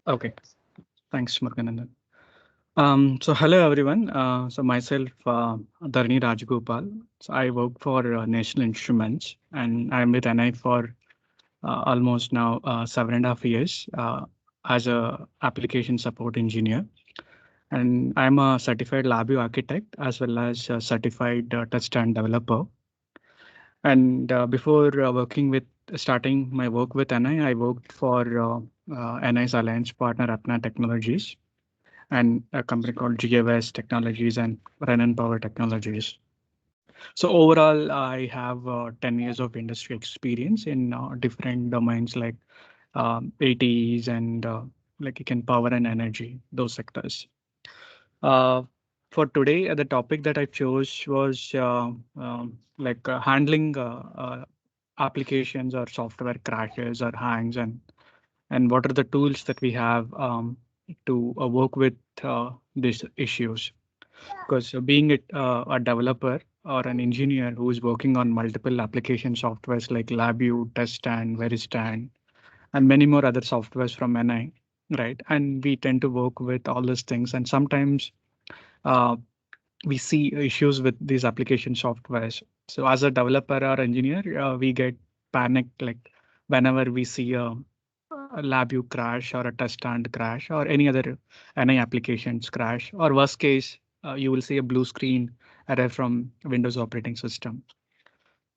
Okay, thanks, Muruganandan. So hello everyone. So myself, Dharani Rajagopal. So I work for National Instruments, and I'm with NI for almost now 7.5 years as a application support engineer. And I'm a certified LabVIEW architect as well as a certified test and developer. And before working with starting my work with NI, I worked for NI's alliance partner Apna Technologies and a company called GAVS Technologies and Renan Power Technologies. So overall, I have 10 years of industry experience in different domains like ATEs and like you can power and energy, those sectors. Uh, for today, the topic that I chose was handling applications or software crashes or hangs and what are the tools that we have to work with these issues. Because being a developer or an engineer who is working on multiple application softwares like LabVIEW, TestStand, VeriStand, and many more other softwares from NI, right? And we tend to work with all these things. And sometimes uh, we see issues with these application softwares. So as a developer or engineer, we get panicked like whenever we see a LabVIEW crash or a test stand crash or any other NI applications crash, or worst case, you will see a blue screen error from Windows operating system.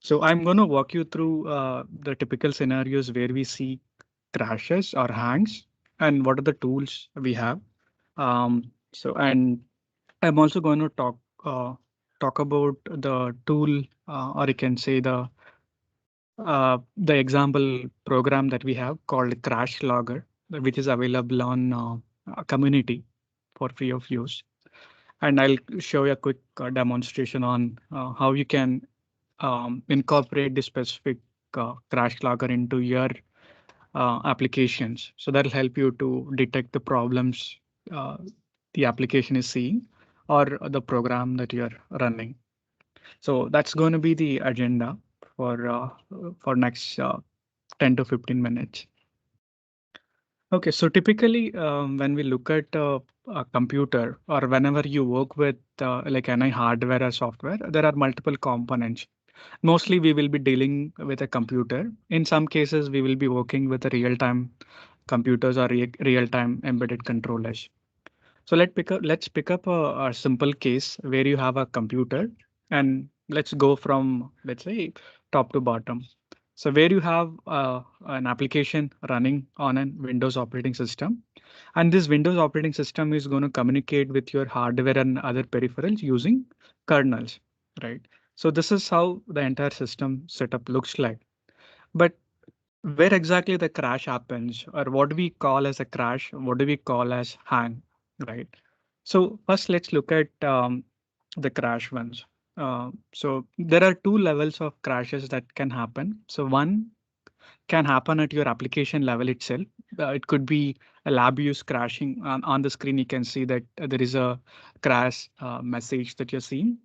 So I'm going to walk you through the typical scenarios where we see crashes or hangs and what are the tools we have. And I'm also going to talk about the tool, or you can say the example program that we have called CrashLogger, which is available on a community for free of use. And I'll show you a quick demonstration on how you can incorporate the specific CrashLogger into your applications. So that'll help you to detect the problems uh, the application is seeing or the program that you're running. So that's going to be the agenda for next 10 to 15 minutes. Okay, so typically when we look at a computer or whenever you work with like any hardware or software, there are multiple components. Mostly we will be dealing with a computer. In some cases, we will be working with a real-time computers or real-time embedded controllers. So let's pick up a simple case where you have a computer and let's go from, let's say, top to bottom. So where you have an application running on a Windows operating system, and this Windows operating system is going to communicate with your hardware and other peripherals using kernels, right? So this is how the entire system setup looks like. But where exactly the crash happens, or what do we call as a crash, what do we call as hang, right? So first, let's look at the crash ones. So there are two levels of crashes that can happen. So one can happen at your application level itself. It could be a lab use crashing on the screen. You can see that there is a crash message that you're seeing.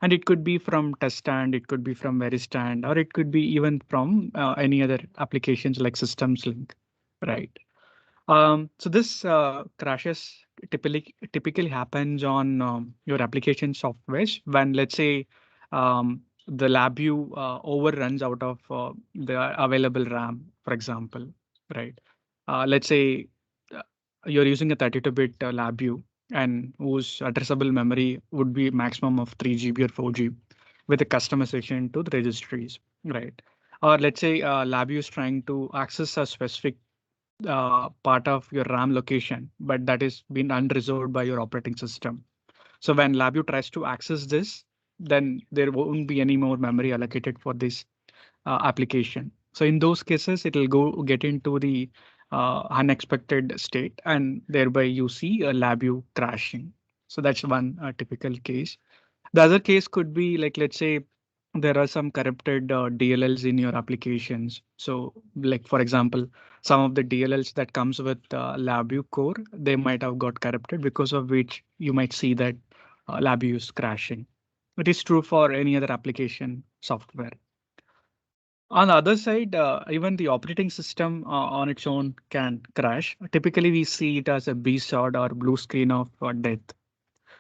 And it could be from test stand, it could be from VeriStand, or it could be even from any other applications like Systems Link, right? So this crashes typically happens on your application softwares when, let's say, the LabVIEW overruns out of the available RAM, for example, right? Let's say uh, you're using a 32-bit LabVIEW and whose addressable memory would be maximum of 3 GB or 4 GB with a customization to the registries, right? Or let's say LabVIEW is trying to access a specific part of your RAM location, but that is been unresolved by your operating system. So when LabVIEW tries to access this, then there won't be any more memory allocated for this application. So in those cases, it will go get into the unexpected state, and thereby you see a LabVIEW crashing. So that's one typical case. The other case could be like, let's say, there are some corrupted DLLs in your applications. So, like for example, some of the DLLs that comes with LabVIEW core, they might have got corrupted because of which you might see that LabVIEW is crashing. It is true for any other application software. On the other side, even the operating system on its own can crash. Typically, we see it as a B shot or blue screen of death.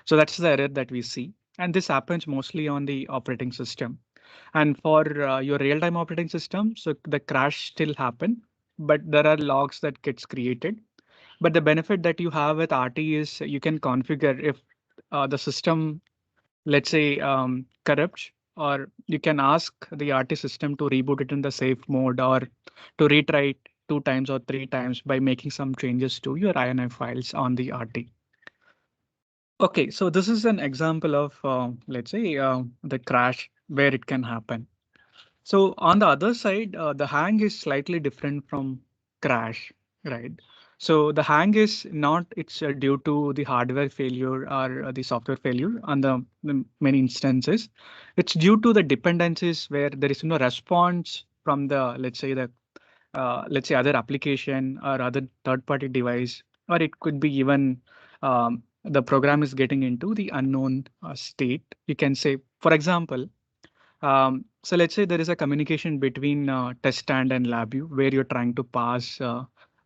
So that's the error that we see. And this happens mostly on the operating system. And for your real-time operating system, so the crash still happen, but there are logs that gets created. But the benefit that you have with RT is you can configure if the system, let's say, corrupts, or you can ask the RT system to reboot it in the safe mode or to retry it 2 times or 3 times by making some changes to your INI files on the RT. Okay, so this is an example of, let's say, the crash where it can happen. So on the other side, the hang is slightly different from crash, right? So the hang is not, it's due to the hardware failure or the software failure on the many instances. It's due to the dependencies where there is no response from the, let's say other application or other third-party device, or it could be even the program is getting into the unknown state. You can say, for example, so let's say there is a communication between test stand and LabVIEW where you're trying to pass,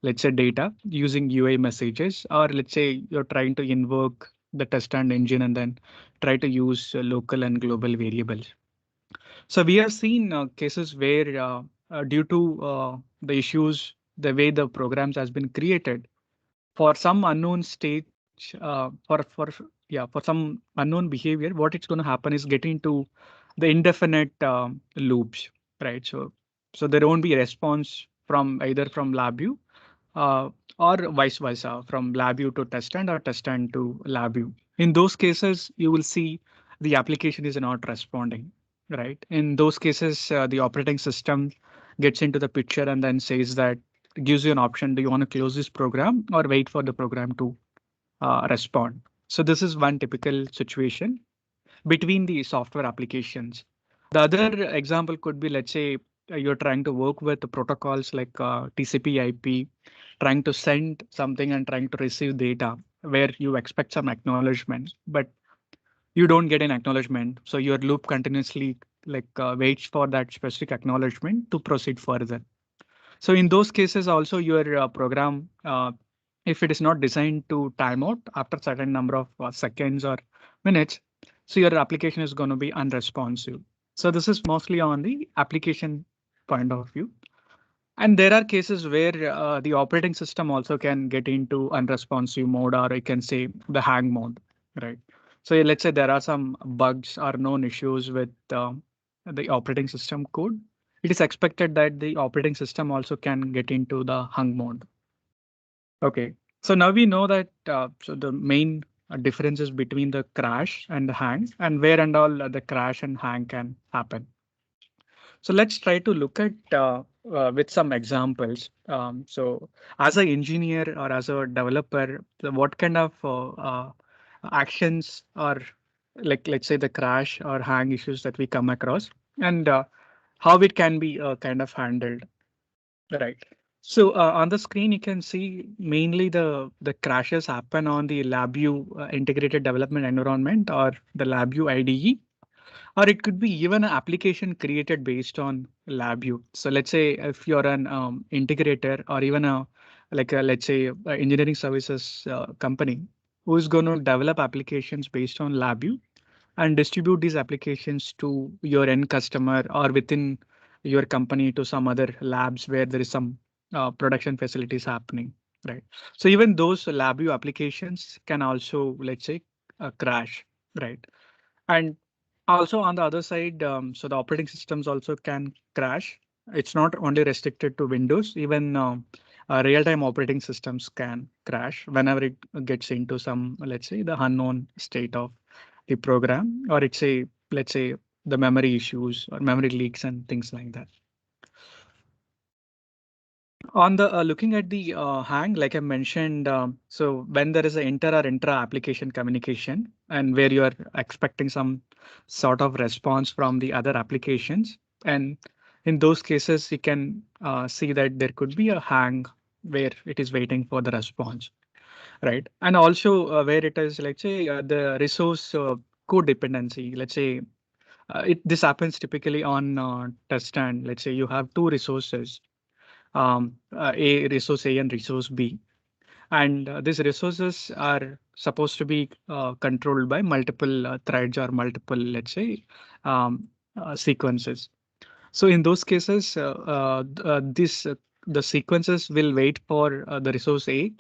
let's say, data using UI messages, or let's say you're trying to invoke the test stand engine and then try to use local and global variables. So we have seen cases where due to the issues, the way the programs has been created, for some unknown stage, for some unknown behavior, what it's going to happen is get into the indefinite loops, right? So there won't be a response from either from LabVIEW uh, or vice versa, from LabVIEW to test stand or test stand to LabVIEW. In those cases, you will see the application is not responding, right? In those cases, the operating system gets into the picture and then says that, gives you an option. Do you want to close this program or wait for the program to respond? So this is one typical situation between the software applications. The other example could be, let's say, you're trying to work with the protocols like TCP/IP, trying to send something and trying to receive data where you expect some acknowledgement, but you don't get an acknowledgement. So your loop continuously waits for that specific acknowledgement to proceed further. So in those cases, also your program, if it is not designed to time out after certain number of seconds or minutes, so your application is going to be unresponsive. So this is mostly on the application point of view. And there are cases where the operating system also can get into unresponsive mode, or I can say the hang mode, right? So let's say there are some bugs or known issues with the operating system code. It is expected that the operating system also can get into the hung mode. Okay, so now we know that so the main differences between the crash and the hang, and where and all the crash and hang can happen. So let's try to look at with some examples. So as an engineer or as a developer, what kind of actions or let's say the crash or hang issues that we come across, and how it can be kind of handled, right? So on the screen, you can see mainly the crashes happen on the LabVIEW integrated development environment or the LabVIEW IDE, or it could be even an application created based on LabVIEW. So let's say if you're an integrator or even let's say engineering services company who is going to develop applications based on LabVIEW and distribute these applications to your end customer or within your company to some other labs where there is some production facilities happening, right? So even those LabVIEW applications can also, let's say, crash, right? And also on the other side, so the operating systems also can crash. It's not only restricted to Windows, even real-time operating systems can crash whenever it gets into some, let's say, the unknown state of the program, or let's say, the memory issues or memory leaks and things like that. On the looking at the hang, like I mentioned, so when there is an inter or intra application communication and where you are expecting some sort of response from the other applications, and in those cases, you can see that there could be a hang where it is waiting for the response, right? And also where it is, let's say, the resource codependency, let's say This happens typically on test stand. Let's say you have two resources, a resource A and resource B, and these resources are supposed to be controlled by multiple threads or multiple, let's say, um, sequences. So in those cases, the sequences will wait for the resource A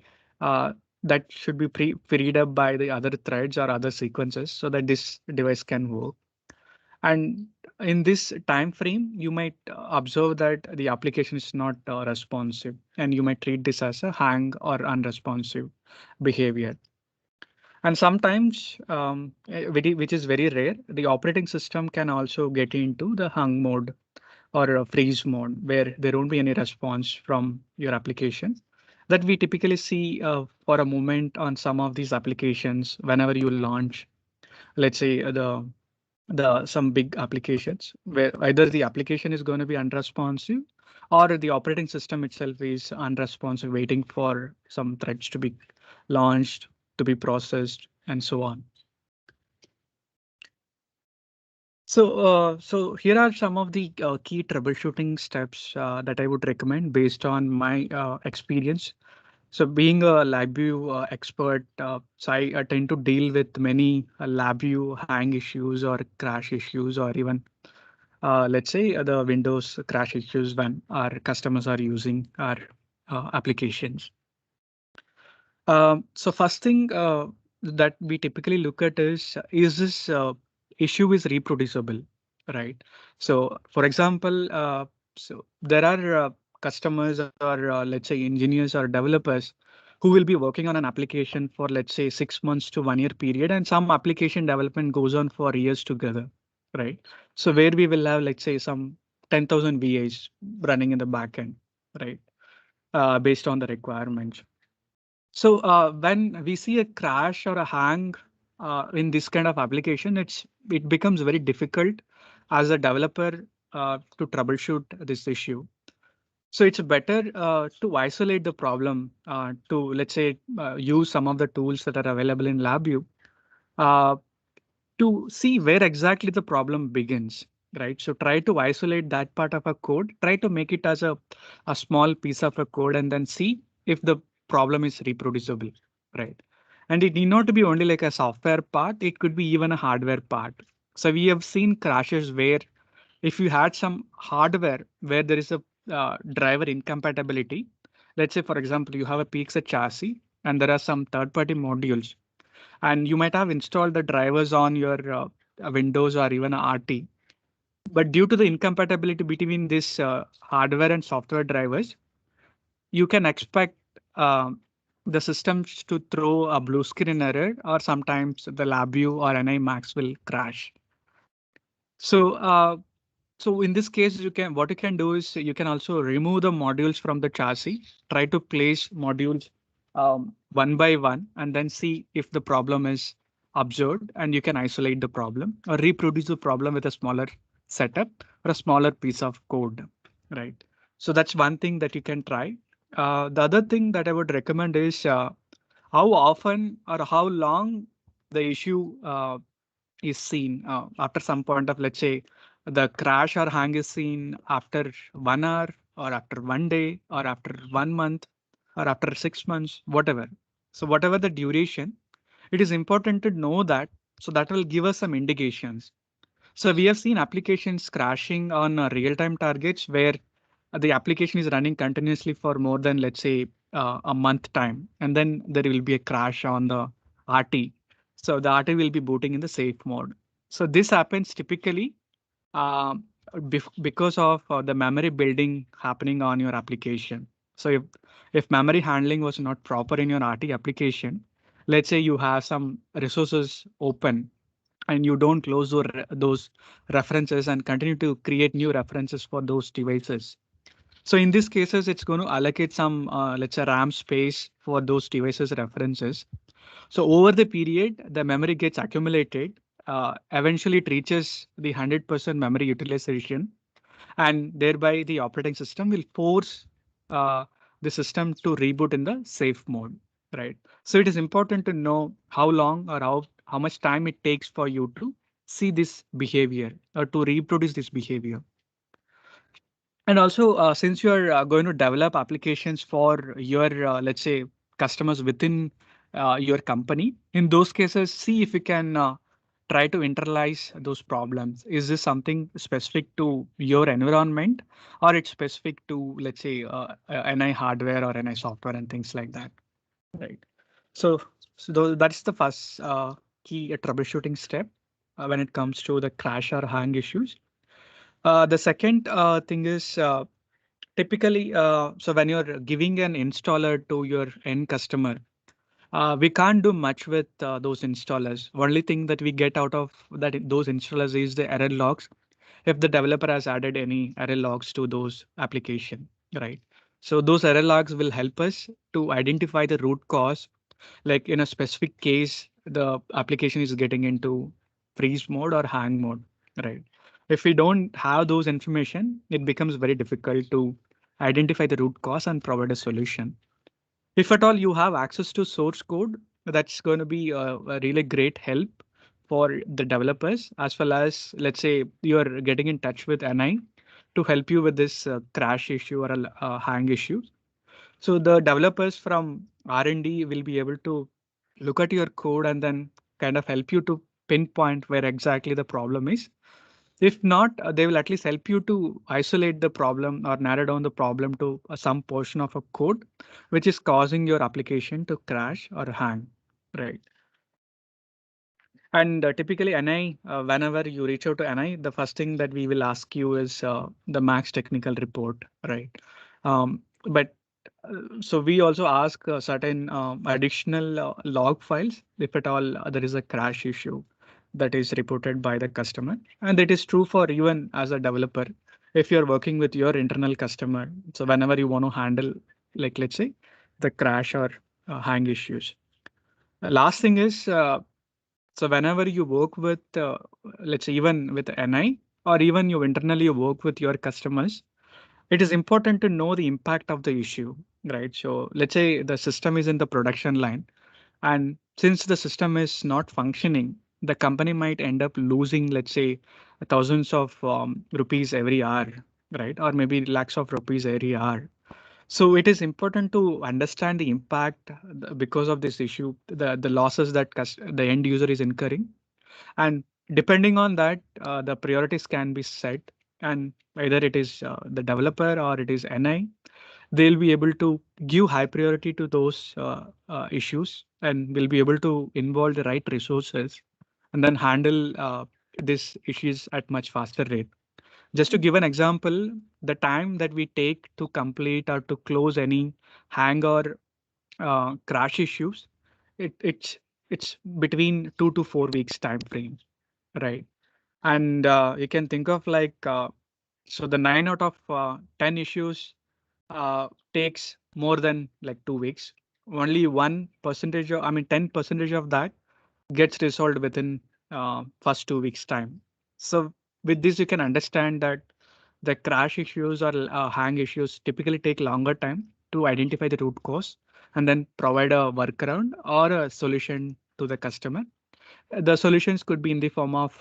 that should be freed up by the other threads or other sequences so that this device can work. And in this time frame, you might observe that the application is not responsive, and you might treat this as a hang or unresponsive behavior. And sometimes, which is very rare, the operating system can also get into the hung mode or a freeze mode where there won't be any response from your application. That we typically see for a moment on some of these applications whenever you launch, let's say the some big applications where either the application is going to be unresponsive or the operating system itself is unresponsive, waiting for some threads to be launched, to be processed, and so on. So here are some of the key troubleshooting steps that I would recommend based on my experience. So being a LabVIEW expert, so I tend to deal with many LabVIEW hang issues or crash issues, or even let's say the Windows crash issues when our customers are using our applications. So first thing that we typically look at is this issue is reproducible, right? So for example, so there are customers or let's say engineers or developers who will be working on an application for let's say 6 months to 1 year period, and some application development goes on for years together, right? So where we will have let's say some 10,000 VAs running in the backend, right? Based on the requirements. So when we see a crash or a hang in this kind of application, it becomes very difficult as a developer to troubleshoot this issue. So it's better to isolate the problem to let's say use some of the tools that are available in LabVIEW uh, to see where exactly the problem begins, right? So try to isolate that part of a code, try to make it as a small piece of a code, and then see if the problem is reproducible, right? And it need not to be only like a software part, it could be even a hardware part. So we have seen crashes where if you had some hardware where there is a driver incompatibility, let's say, for example, you have a PXA chassis and there are some third-party modules and you might have installed the drivers on your Windows or even a RT. But due to the incompatibility between this hardware and software drivers, you can expect the systems to throw a blue screen error, or sometimes the LabVIEW or NI Max will crash. So so in this case, what you can do is you can also remove the modules from the chassis, try to place modules one by one, and then see if the problem is observed, and you can isolate the problem or reproduce the problem with a smaller setup or a smaller piece of code, right? So that's one thing that you can try. The other thing that I would recommend is how often or how long the issue is seen after some point of, let's say, the crash or hang is seen after 1 hour or after 1 day or after 1 month or after 6 months, whatever. So whatever the duration, it is important to know that, so that will give us some indications. So we have seen applications crashing on real-time targets where the application is running continuously for more than, let's say, a month time, and then there will be a crash on the RT. So the RT will be booting in the safe mode. So this happens typically um, because of the memory building happening on your application. So if memory handling was not proper in your RT application, let's say you have some resources open and you don't close those references and continue to create new references for those devices. So in these cases, it's going to allocate some, let's say, RAM space for those devices references. So over the period, the memory gets accumulated. Eventually, it reaches the 100% memory utilization, and thereby the operating system will force uh, the system to reboot in the safe mode, right? So it is important to know how long or how much time it takes for you to see this behavior or to reproduce this behavior. And also, since you're going to develop applications for your, let's say, customers within your company, in those cases, see if you can try to internalize those problems. Is this something specific to your environment, or it's specific to, let's say, NI hardware or NI software and things like that, right? So, that's the first key troubleshooting step when it comes to the crash or hang issues. The second thing is typically, so when you're giving an installer to your end customer, we can't do much with those installers. Only thing that we get out of those installers is the error logs. If the developer has added any error logs to those application, right? So those error logs will help us to identify the root cause. Like in a specific case, the application is getting into freeze mode or hang mode, right? If we don't have those information, it becomes very difficult to identify the root cause and provide a solution. If at all you have access to source code, that's going to be a really great help for the developers, as well as, let's say, you're getting in touch with NI to help you with this crash issue or a hang issue. So the developers from R&D will be able to look at your code and then kind of help you to pinpoint where exactly the problem is. If not, they will at least help you to isolate the problem or narrow down the problem to some portion of a code which is causing your application to crash or hang, right? And typically NI, whenever you reach out to NI, the first thing that we will ask you is the max technical report, right? But so we also ask certain additional log files if at all there is a crash issue that is reported by the customer. And it is true for even as a developer, if you're working with your internal customer. So whenever you want to handle, like, let's say, the crash or hang issues. Last thing is, so whenever you work with, let's say, even with NI, or even you internally work with your customers, it is important to know the impact of the issue, right? So let's say the system is in the production line, and since the system is not functioning, the company might end up losing, let's say, thousands of rupees every hour, right? Or maybe lakhs of rupees every hour. So it is important to understand the impact because of this issue, the losses that the end user is incurring, and depending on that, the priorities can be set, and either it is the developer or it is NI, they'll be able to give high priority to those issues, and will be able to involve the right resources and then handle these issues at much faster rate. Just to give an example, the time that we take to complete or to close any hang or crash issues, it's between 2 to 4 weeks time frame, right? And you can think of like, so the 9 out of 10 issues takes more than like 2 weeks. Only 1% of, I mean, 10% of that gets resolved within first 2 weeks time. So with this, you can understand that the crash issues or hang issues typically take longer time to identify the root cause and then provide a workaround or a solution to the customer. The solutions could be in the form of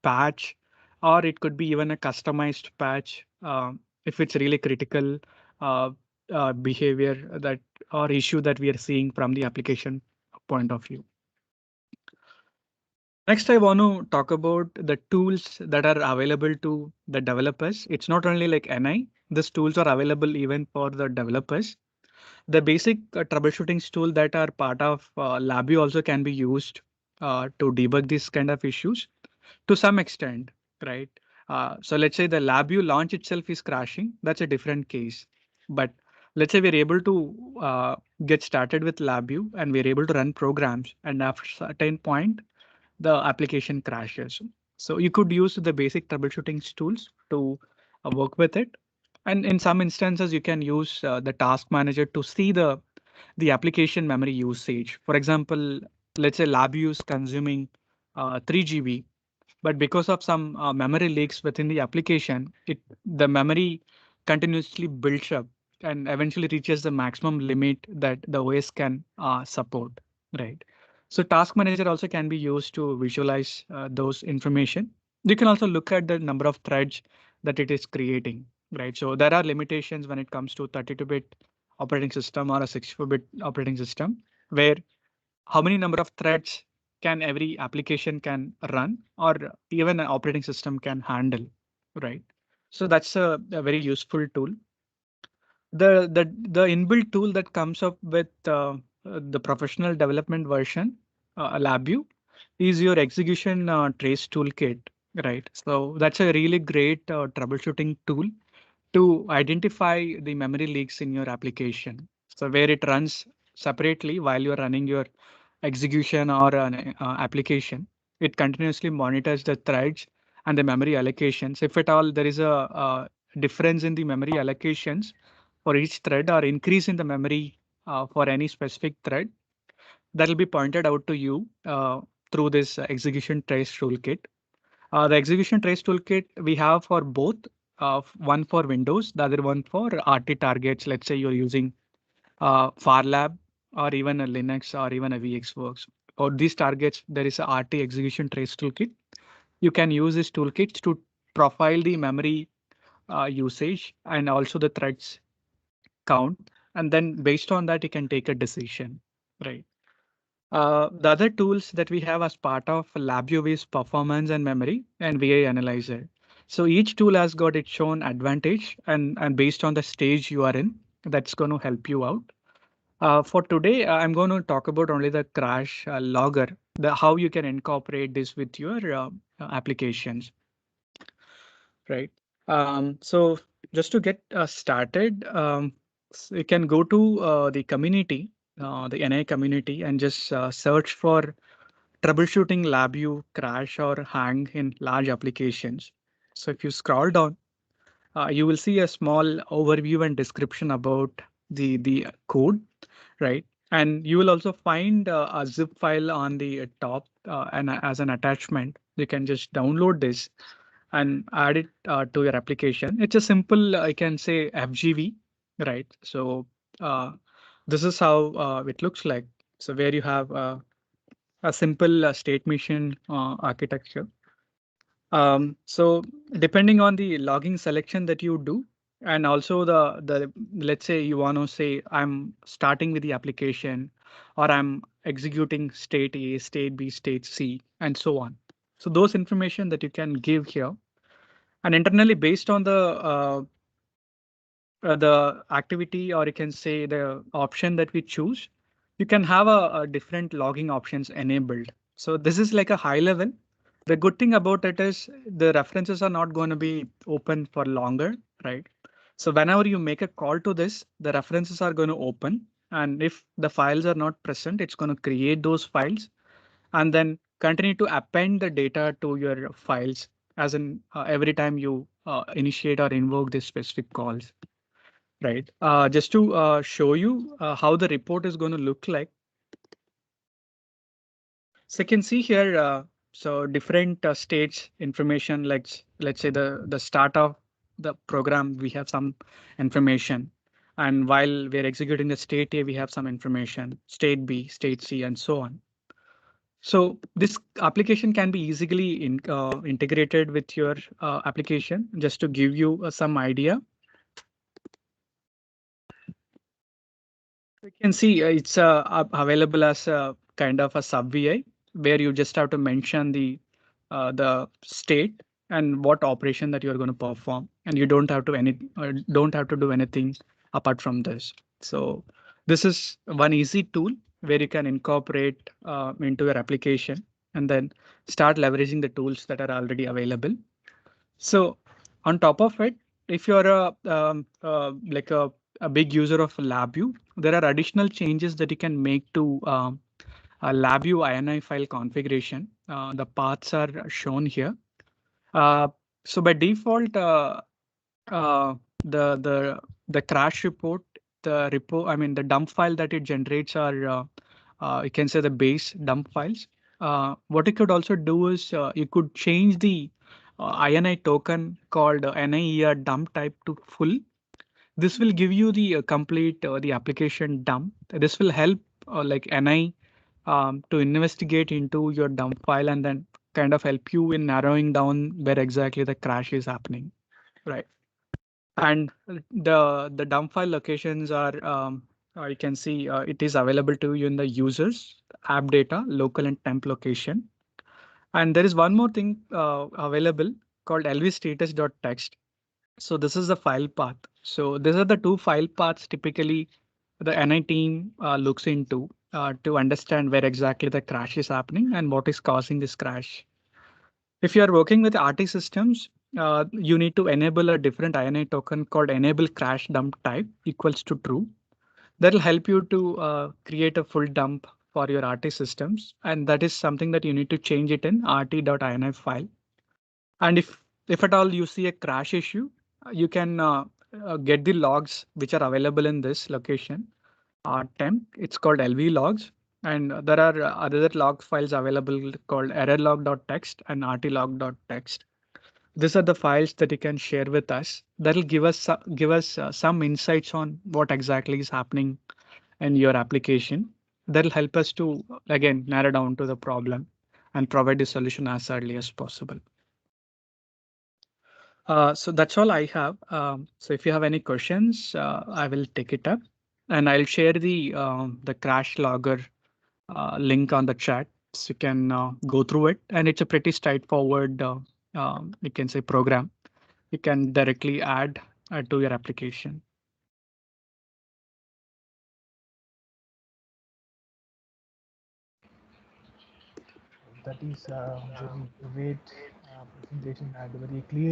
patch, or it could be even a customized patch if it's really critical uh, behavior that or issue that we are seeing from the application point of view. Next, I want to talk about the tools that are available to the developers. It's not only like NI, these tools are available even for the developers. The basic troubleshooting tool that are part of LabVIEW also can be used to debug these kind of issues to some extent, right? So let's say the LabVIEW launch itself is crashing. That's a different case. But let's say we're able to get started with LabVIEW and we're able to run programs, and after a certain point, the application crashes. So you could use the basic troubleshooting tools to work with it. And in some instances, you can use the task manager to see the application memory usage. For example, let's say LabVIEW is consuming 3 GB, but because of some memory leaks within the application, the memory continuously builds up and eventually reaches the maximum limit that the OS can support, right? So task manager also can be used to visualize those information. You can also look at the number of threads that it is creating, right? So there are limitations when it comes to 32-bit operating system or a 64-bit operating system, where how many number of threads can every application can run or even an operating system can handle, right? So that's a very useful tool. The inbuilt tool that comes up with the professional development version, LabVIEW, is your execution trace toolkit, right? So that's a really great troubleshooting tool to identify the memory leaks in your application. So where it runs separately while you're running your execution or an application, it continuously monitors the threads and the memory allocations. If at all there is a difference in the memory allocations for each thread or increase in the memory for any specific thread, that will be pointed out to you through this execution trace toolkit. The execution trace toolkit we have for both, one for Windows, the other one for RT targets. Let's say you're using FarLab or even a Linux or even a VxWorks. For these targets, there is a RT execution trace toolkit. You can use this toolkit to profile the memory usage and also the threads count. And then based on that, you can take a decision, right? The other tools that we have as part of LabVIEW is performance and memory and VI analyzer. So each tool has got its own advantage and based on the stage you are in, that's going to help you out. For today, I'm going to talk about only the CrashLogger, the how you can incorporate this with your applications, right? So just to get started, you can go to the community, the NI community, and just search for troubleshooting LabVIEW crash or hang in large applications. So if you scroll down, you will see a small overview and description about the code, right? And you will also find a zip file on the top and as an attachment. You can just download this and add it to your application. It's a simple, I can say FGV, right? So uh, this is how it looks like. So where you have a simple state machine architecture. So depending on the logging selection that you do, and also the let's say you want to say I'm starting with the application, or I'm executing state A, state B, state C, and so on. So those information that you can give here, and internally based on the activity, or you can say the option that we choose, you can have a different logging options enabled. So this is like a high level. The good thing about it is the references are not going to be open for longer, right? So whenever you make a call to this, the references are going to open. And if the files are not present, it's going to create those files and then continue to append the data to your files as in every time you initiate or invoke these specific calls. Right. Just to show you how the report is going to look like. So you can see here, so different states information, like let's say the start of the program, we have some information. And while we're executing the state A, we have some information, state B, state C, and so on. So this application can be easily integrated with your application. Just to give you some idea, you can see it's available as a kind of a sub VI where you just have to mention the state and what operation that you are going to perform, and you don't have to do anything apart from this. So this is one easy tool where you can incorporate into your application and then start leveraging the tools that are already available. So on top of it, if you're like a big user of LabVIEW, there are additional changes that you can make to a LabVIEW INI file configuration. The paths are shown here. Uh, so by default, uh, the the the crash report, I mean the dump file that it generates are you can say the base dump files. What you could also do is you could change the INI token called NIER dump type to full. This will give you the complete the application dump. This will help like NI to investigate into your dump file and then kind of help you in narrowing down where exactly the crash is happening, right? And the dump file locations are, you can see it is available to you in the users, app data, local and temp location. And there is one more thing available called lvstatus.txt. So this is the file path. So these are the two file paths typically the NI team looks into to understand where exactly the crash is happening and what is causing this crash. If you are working with RT systems, you need to enable a different INI token called enable crash dump type equals to true. That'll help you to create a full dump for your RT systems. And that is something that you need to change it in rt.ini file. And if at all you see a crash issue, you can get the logs which are available in this location. Temp, it's called LV logs. And there are other log files available called errorlog.txt and rtlog.txt. These are the files that you can share with us. That'll give us some insights on what exactly is happening in your application. That'll help us to again narrow down to the problem and provide the solution as early as possible. So that's all I have. So if you have any questions, I will take it up, and I'll share the CrashLogger link on the chat, so you can go through it. And it's a pretty straightforward, you can say, program. You can directly add to your application. That is very great presentation and very clear